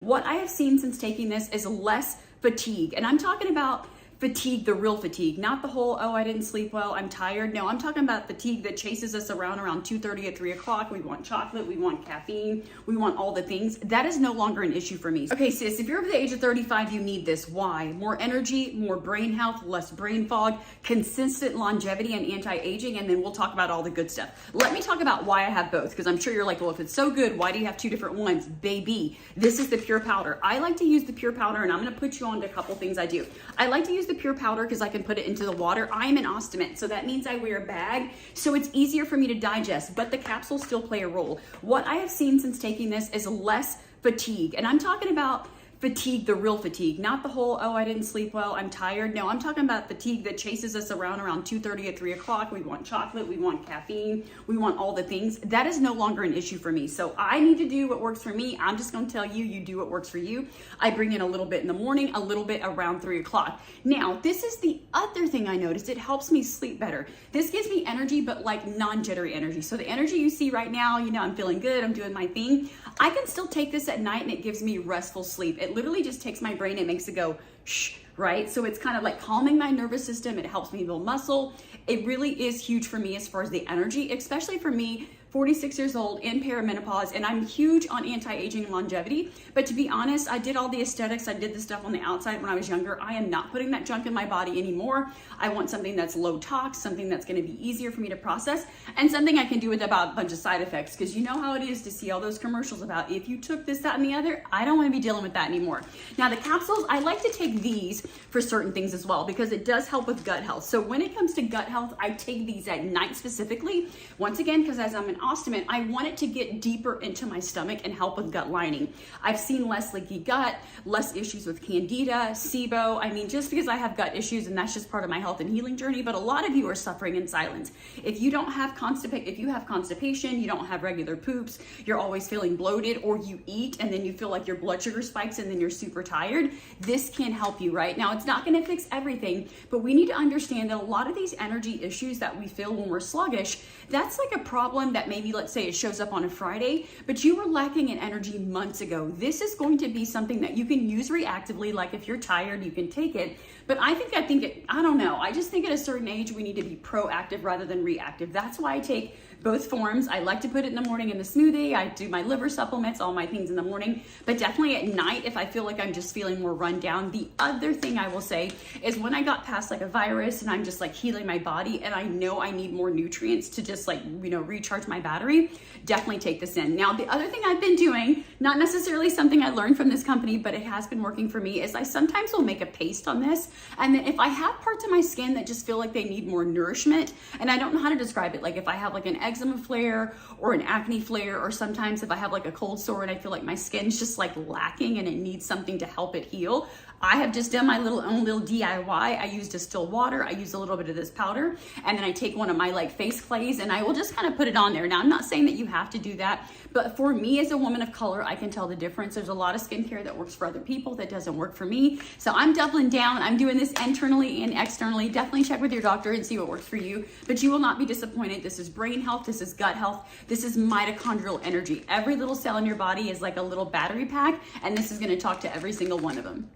What I have seen since taking this is less fatigue. And I'm talking about fatigue, the real fatigue, not the whole, oh, I didn't sleep well, I'm tired. No, I'm talking about fatigue that chases us around 2:30 at 3 o'clock. We want chocolate, we want caffeine, we want all the things. That is no longer an issue for me. Okay, sis, if you're over the age of 35, you need this. Why? More energy, more brain health, less brain fog, consistent longevity and anti-aging, and then we'll talk about all the good stuff. Let me talk about why I have both, because I'm sure you're like, well, if it's so good, why do you have two different ones? Baby, this is the pure powder. I like to use the pure powder, and I'm gonna put you on to a couple things I do. I like to use the pure powder because I can put it into the water. I'm an ostomate, so that means I wear a bag, so it's easier for me to digest, but the capsules still play a role. What I have seen since taking this is less fatigue, and I'm talking about fatigue, the real fatigue, not the whole, oh, I didn't sleep well, I'm tired. No, I'm talking about fatigue that chases us around 2:30 at 3 o'clock. We want chocolate, we want caffeine, we want all the things. That is no longer an issue for me. So I need to do what works for me. I'm just gonna tell you, you do what works for you. I bring in a little bit in the morning, a little bit around 3 o'clock. Now, this is the other thing I noticed. It helps me sleep better. This gives me energy, but like non-jittery energy. So the energy you see right now, you know, I'm feeling good, I'm doing my thing. I can still take this at night and it gives me restful sleep. It literally just takes my brain and makes it go shh, right? So it's kind of like calming my nervous system. It helps me build muscle. It really is huge for me as far as the energy, especially for me, 46 years old in perimenopause, and I'm huge on anti-aging and longevity. But to be honest, I did all the aesthetics, I did the stuff on the outside when I was younger. I am not putting that junk in my body anymore. I want something that's low tox, something that's gonna be easier for me to process, and something I can do with about a bunch of side effects, because you know how it is to see all those commercials about if you took this, that, and the other. I don't wanna be dealing with that anymore. Now the capsules, I like to take these for certain things as well, because it does help with gut health. So when it comes to gut health, I take these at night specifically. Once again, because as I'm an ostomate, I want it to get deeper into my stomach and help with gut lining. I've seen less leaky gut, less issues with candida, SIBO. I mean, just because I have gut issues, and that's just part of my health and healing journey, but a lot of you are suffering in silence. If you don't have if you have constipation, you don't have regular poops, you're always feeling bloated, or you eat and then you feel like your blood sugar spikes and then you're super tired, this can help you, right? Now, it's not gonna fix everything, but we need to understand that a lot of these energy issues that we feel when we're sluggish, that's like a problem that maybe, let's say it shows up on a Friday, but you were lacking in energy months ago. This is going to be something that you can use reactively, like if you're tired, you can take it. But I don't know. I just think at a certain age, we need to be proactive rather than reactive. That's why I take both forms. I like to put it in the morning in the smoothie. I do my liver supplements, all my things in the morning, but definitely at night if I feel like I'm just feeling more run down. The other thing I will say is when I got past like a virus and I'm just like healing my body and I know I need more nutrients to just like, you know, recharge my battery, definitely take this in. Now, the other thing I've been doing, not necessarily something I learned from this company, but it has been working for me, is I sometimes will make a paste on this. And then if I have parts of my skin that just feel like they need more nourishment, and I don't know how to describe it, like if I have like an eczema flare or an acne flare, or sometimes if I have like a cold sore and I feel like my skin's just like lacking and it needs something to help it heal, I have just done my own little DIY. I use distilled water, I use a little bit of this powder, and then I take one of my like face clays and I will just kind of put it on there. Now, I'm not saying that you have to do that, but for me as a woman of color, I can tell the difference. There's a lot of skincare that works for other people that doesn't work for me. So I'm doubling down. I'm doing this internally and externally. Definitely check with your doctor and see what works for you, but you will not be disappointed. This is brain health, this is gut health, this is mitochondrial energy. Every little cell in your body is like a little battery pack, and this is gonna talk to every single one of them.